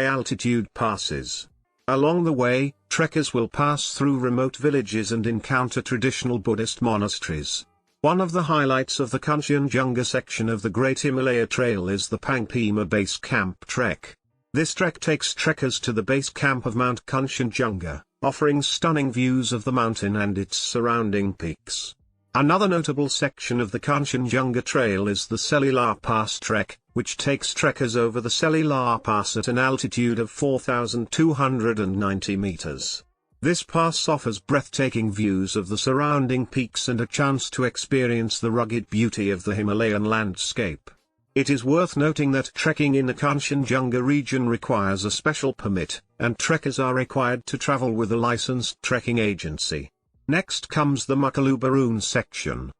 High-altitude passes. Along the way, trekkers will pass through remote villages and encounter traditional Buddhist monasteries. One of the highlights of the Kanchenjunga section of the Great Himalaya Trail is the Pangpima Base Camp Trek. This trek takes trekkers to the base camp of Mount Kanchenjunga, offering stunning views of the mountain and its surrounding peaks. Another notable section of the Kanchenjunga Trail is the Selilar Pass Trek, which takes trekkers over the Selilar Pass at an altitude of 4,290 meters. This pass offers breathtaking views of the surrounding peaks and a chance to experience the rugged beauty of the Himalayan landscape. It is worth noting that trekking in the Kanchenjunga region requires a special permit, and trekkers are required to travel with a licensed trekking agency. Next comes the Makalubarun section.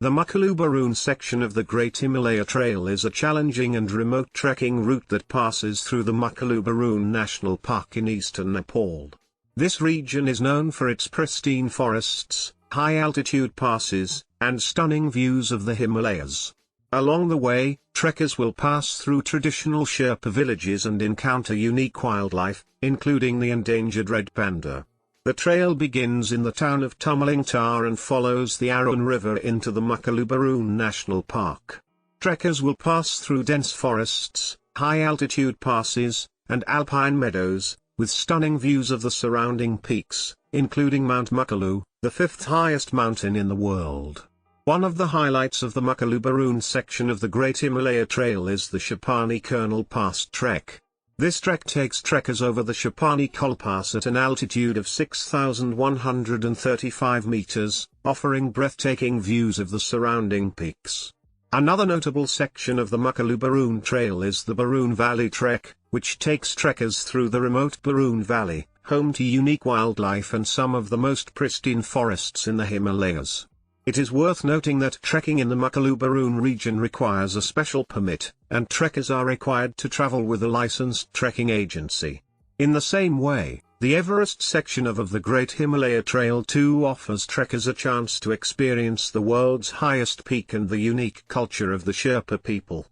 The Makalubarun section of the Great Himalaya Trail is a challenging and remote trekking route that passes through the Makalubarun National Park in eastern Nepal. This region is known for its pristine forests, high-altitude passes, and stunning views of the Himalayas. Along the way, trekkers will pass through traditional Sherpa villages and encounter unique wildlife, including the endangered red panda. The trail begins in the town of Tumalingtar and follows the Arun River into the Makalubarun National Park. Trekkers will pass through dense forests, high-altitude passes, and alpine meadows, with stunning views of the surrounding peaks, including Mount Makalu, the fifth highest mountain in the world. One of the highlights of the Makalubarun section of the Great Himalaya Trail is the Shapani Kernel Pass Trek. This trek takes trekkers over the Shapani Kol Pass at an altitude of 6,135 meters, offering breathtaking views of the surrounding peaks. Another notable section of the Makalubarun Trail is the Barun Valley Trek, which takes trekkers through the remote Barun Valley, home to unique wildlife and some of the most pristine forests in the Himalayas. It is worth noting that trekking in the Makalubarun region requires a special permit, and trekkers are required to travel with a licensed trekking agency. In the same way, the Everest section of the Great Himalaya Trail too offers trekkers a chance to experience the world's highest peak and the unique culture of the Sherpa people.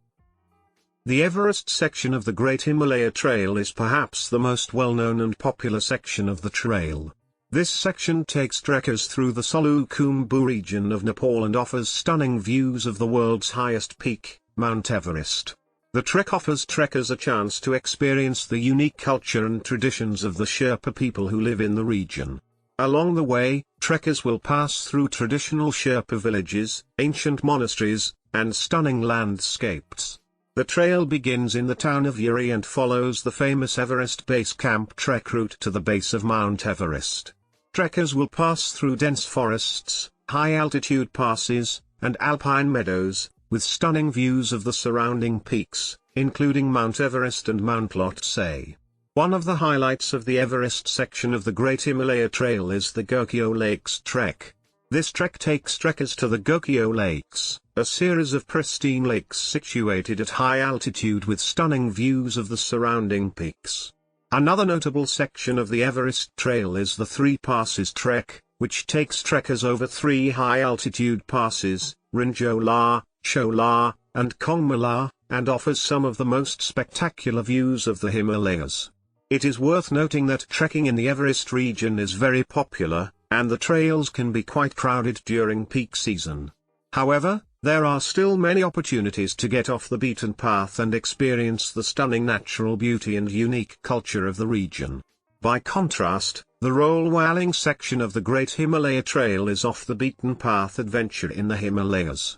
The Everest section of the Great Himalaya Trail is perhaps the most well-known and popular section of the trail. This section takes trekkers through the Solukhumbu region of Nepal and offers stunning views of the world's highest peak, Mount Everest. The trek offers trekkers a chance to experience the unique culture and traditions of the Sherpa people who live in the region. Along the way, trekkers will pass through traditional Sherpa villages, ancient monasteries, and stunning landscapes. The trail begins in the town of Uri and follows the famous Everest Base Camp Trek route to the base of Mount Everest. Trekkers will pass through dense forests, high-altitude passes, and alpine meadows, with stunning views of the surrounding peaks, including Mount Everest and Mount Lhotse. One of the highlights of the Everest section of the Great Himalaya Trail is the Gokyo Lakes Trek. This trek takes trekkers to the Gokyo Lakes, a series of pristine lakes situated at high altitude with stunning views of the surrounding peaks. Another notable section of the Everest Trail is the Three Passes Trek, which takes trekkers over three high-altitude passes, Rinjola, Chola, and Kongmala, and offers some of the most spectacular views of the Himalayas. It is worth noting that trekking in the Everest region is very popular, and the trails can be quite crowded during peak season. However, there are still many opportunities to get off the beaten path and experience the stunning natural beauty and unique culture of the region. By contrast, the roll-walling section of the Great Himalaya Trail is off the beaten path adventure in the Himalayas.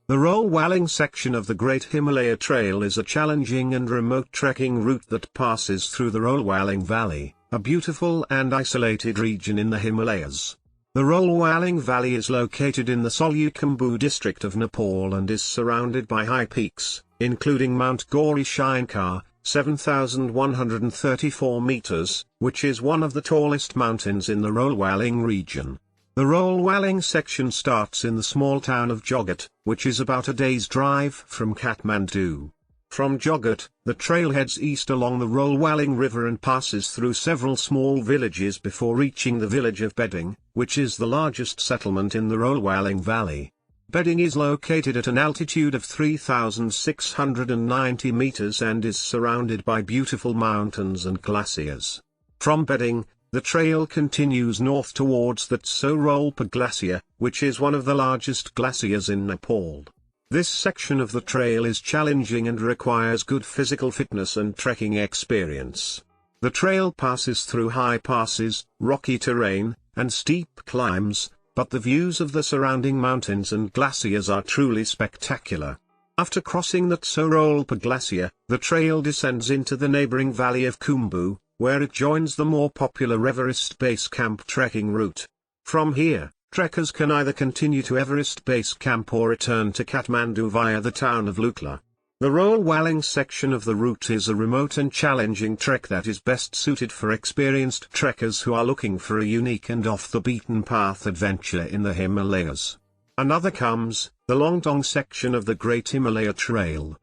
The roll-walling section of the Great Himalaya Trail is a challenging and remote trekking route that passes through the Roll-walling Valley, a beautiful and isolated region in the Himalayas. The Roll-walling Valley is located in the Solukambhu district of Nepal and is surrounded by high peaks, including Mount Gauri Shankar, 7,134 meters, which is one of the tallest mountains in the Roll-walling region. The Roll-walling section starts in the small town of Jogat, which is about a day's drive from Kathmandu. From Jogat, the trail heads east along the Roll-walling River and passes through several small villages before reaching the village of Beding, which is the largest settlement in the Roll-walling Valley. Beding is located at an altitude of 3,690 meters and is surrounded by beautiful mountains and glaciers. From Beding, the trail continues north towards the Tsorolpa Glacier, which is one of the largest glaciers in Nepal. This section of the trail is challenging and requires good physical fitness and trekking experience. The trail passes through high passes, rocky terrain, and steep climbs, but the views of the surrounding mountains and glaciers are truly spectacular. After crossing the Tsorolpa Glacier, the trail descends into the neighboring valley of Khumbu, where it joins the more popular Everest Base Camp trekking route. From here, trekkers can either continue to Everest Base Camp or return to Kathmandu via the town of Lukla. The Roll-walling section of the route is a remote and challenging trek that is best suited for experienced trekkers who are looking for a unique and off-the-beaten-path adventure in the Himalayas. Another comes, the Longtong section of the Great Himalaya Trail.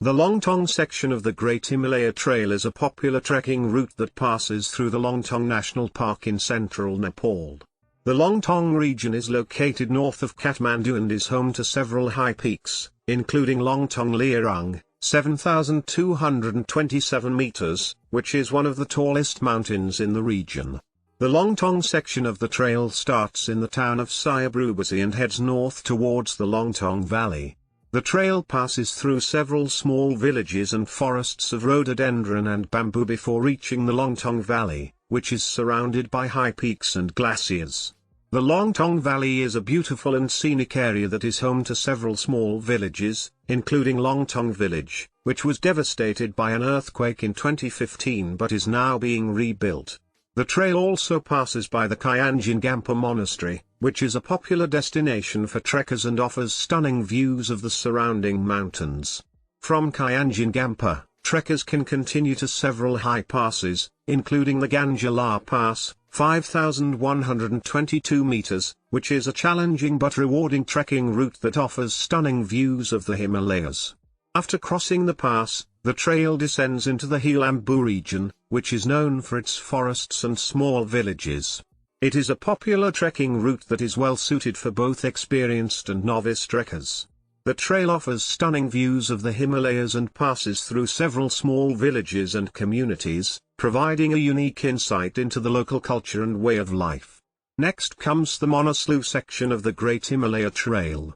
The Longtong section of the Great Himalaya Trail is a popular trekking route that passes through the Longtong National Park in central Nepal. The Longtong region is located north of Kathmandu and is home to several high peaks, including Longtong Lirang, 7,227 meters, which is one of the tallest mountains in the region. The Longtong section of the trail starts in the town of Sayabrubasi and heads north towards the Longtong Valley. The trail passes through several small villages and forests of rhododendron and bamboo before reaching the Longtong Valley, which is surrounded by high peaks and glaciers. The Longtong Valley is a beautiful and scenic area that is home to several small villages, including Longtong Village, which was devastated by an earthquake in 2015 but is now being rebuilt. The trail also passes by the Kyanjin Gampa Monastery, which is a popular destination for trekkers and offers stunning views of the surrounding mountains. From Kyanjin Gampa, trekkers can continue to several high passes, including the Ganjala Pass, 5,122 meters, which is a challenging but rewarding trekking route that offers stunning views of the Himalayas. After crossing the pass, the trail descends into the Hilambu region, which is known for its forests and small villages. It is a popular trekking route that is well suited for both experienced and novice trekkers. The trail offers stunning views of the Himalayas and passes through several small villages and communities, providing a unique insight into the local culture and way of life. Next comes the Manaslu section of the Great Himalaya Trail.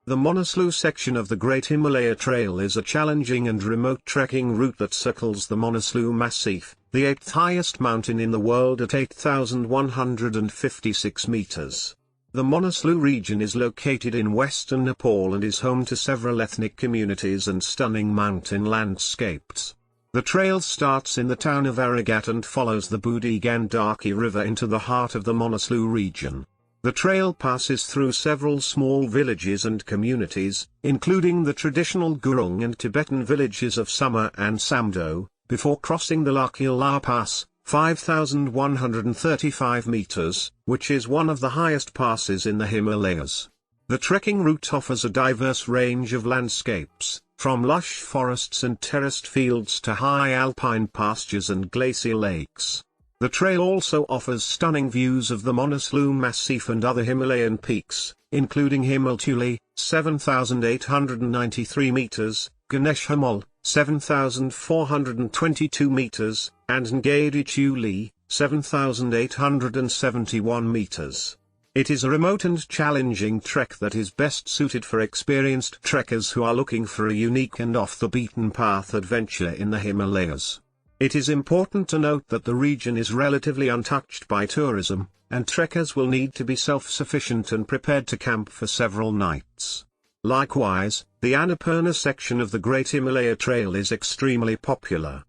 The Manaslu section of the Great Himalaya Trail is a challenging and remote trekking route that circles the Manaslu Massif, the 8th highest mountain in the world at 8,156 meters. The Manaslu region is located in western Nepal and is home to several ethnic communities and stunning mountain landscapes. The trail starts in the town of Aragat and follows the Budi Gandaki River into the heart of the Manaslu region. The trail passes through several small villages and communities, including the traditional Gurung and Tibetan villages of Suma and Samdo, before crossing the Lakila Pass, 5,135 meters, which is one of the highest passes in the Himalayas. The trekking route offers a diverse range of landscapes, from lush forests and terraced fields to high alpine pastures and glacial lakes. The trail also offers stunning views of the Manaslu Massif and other Himalayan peaks, including Himaltuli, 7,893 meters, Ganesh Himal, 7,422 meters, and Ngadi Chuli, 7,871 meters. It is a remote and challenging trek that is best suited for experienced trekkers who are looking for a unique and off-the-beaten-path adventure in the Himalayas. It is important to note that the region is relatively untouched by tourism, and trekkers will need to be self-sufficient and prepared to camp for several nights. Likewise, the Annapurna section of the Great Himalaya Trail is extremely popular.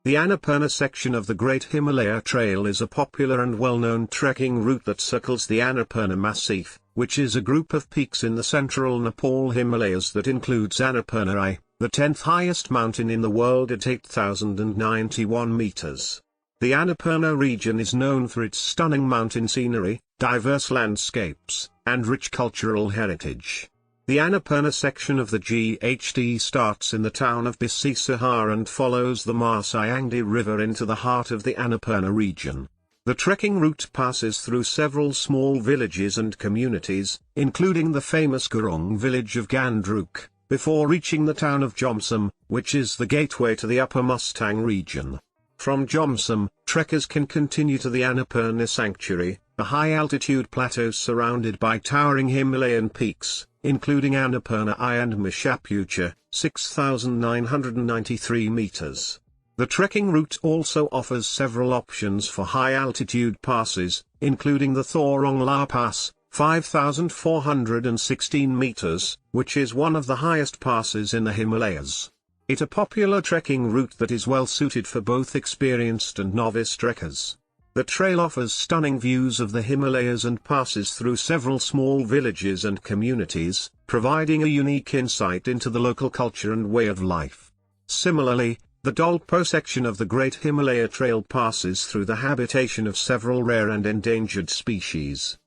The Annapurna section of the Great Himalaya Trail is a popular and well-known trekking route that circles the Annapurna Massif, which is a group of peaks in the central Nepal Himalayas that includes Annapurna I, the 10th highest mountain in the world at 8,091 meters. The Annapurna region is known for its stunning mountain scenery, diverse landscapes, and rich cultural heritage. The Annapurna section of the GHT starts in the town of Bisisahar and follows the Marsayangdi River into the heart of the Annapurna region. The trekking route passes through several small villages and communities, including the famous Gurung village of Gandruk, before reaching the town of Jomsom, which is the gateway to the Upper Mustang region. From Jomsom, trekkers can continue to the Annapurna Sanctuary, a high-altitude plateau surrounded by towering Himalayan peaks, including Annapurna I and Mishapucha, 6,993 meters. The trekking route also offers several options for high-altitude passes, including the Thorong La Pass, 5,416 meters, which is one of the highest passes in the Himalayas. It is a popular trekking route that is well suited for both experienced and novice trekkers. The trail offers stunning views of the Himalayas and passes through several small villages and communities, providing a unique insight into the local culture and way of life. Similarly, the Dolpo section of the Great Himalaya Trail passes through the habitation of several rare and endangered species.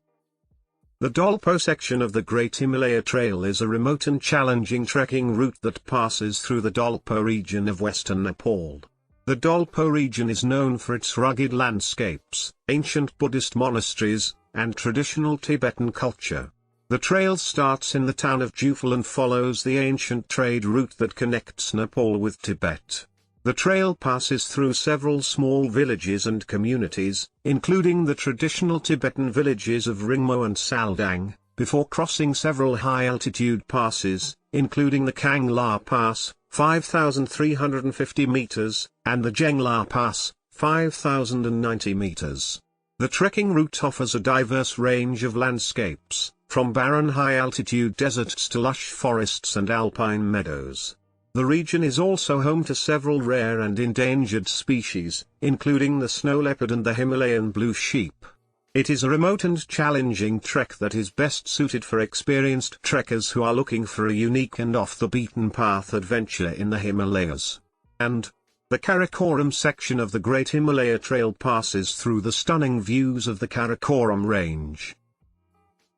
The Dolpo section of the Great Himalaya Trail is a remote and challenging trekking route that passes through the Dolpo region of western Nepal. The Dolpo region is known for its rugged landscapes, ancient Buddhist monasteries, and traditional Tibetan culture. The trail starts in the town of Jufal and follows the ancient trade route that connects Nepal with Tibet. The trail passes through several small villages and communities, including the traditional Tibetan villages of Ringmo and Saldang, before crossing several high-altitude passes, including the Kangla Pass, 5,350 meters, and the Jengla Pass, 5,090 meters. The trekking route offers a diverse range of landscapes, from barren high-altitude deserts to lush forests and alpine meadows. The region is also home to several rare and endangered species, including the snow leopard and the Himalayan blue sheep. It is a remote and challenging trek that is best suited for experienced trekkers who are looking for a unique and off-the-beaten-path adventure in the Himalayas. And the Karakoram section of the Great Himalaya Trail passes through the stunning views of the Karakoram Range.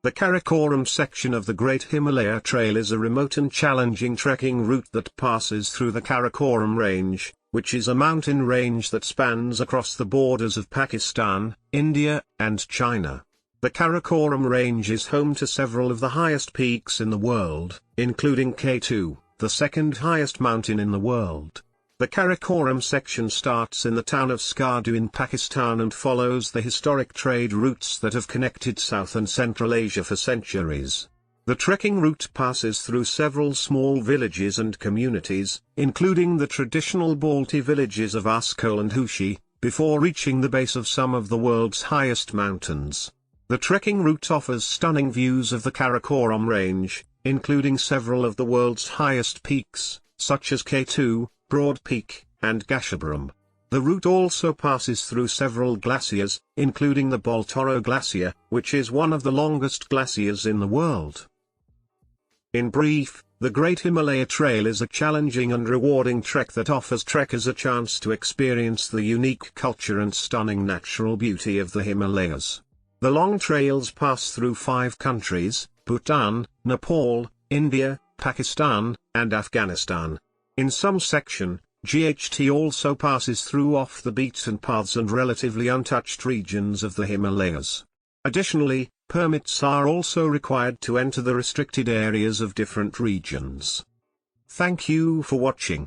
The Karakoram section of the Great Himalaya Trail is a remote and challenging trekking route that passes through the Karakoram Range, which is a mountain range that spans across the borders of Pakistan, India, and China. The Karakoram Range is home to several of the highest peaks in the world, including K2, the second highest mountain in the world. The Karakoram section starts in the town of Skardu in Pakistan and follows the historic trade routes that have connected South and Central Asia for centuries. The trekking route passes through several small villages and communities, including the traditional Balti villages of Askol and Hushi, before reaching the base of some of the world's highest mountains. The trekking route offers stunning views of the Karakoram Range, including several of the world's highest peaks, such as K2, Broad Peak, and Gasherbrum. The route also passes through several glaciers, including the Baltoro Glacier, which is one of the longest glaciers in the world. In brief, The Great Himalaya Trail is a challenging and rewarding trek that offers trekkers a chance to experience the unique culture and stunning natural beauty of the Himalayas. The long trails pass through 5 countries: Bhutan, Nepal, India, Pakistan, and Afghanistan. In some section, GHT also passes through off-the-beaten paths and relatively untouched regions of the Himalayas. Additionally, permits are also required to enter the restricted areas of different regions. Thank you for watching.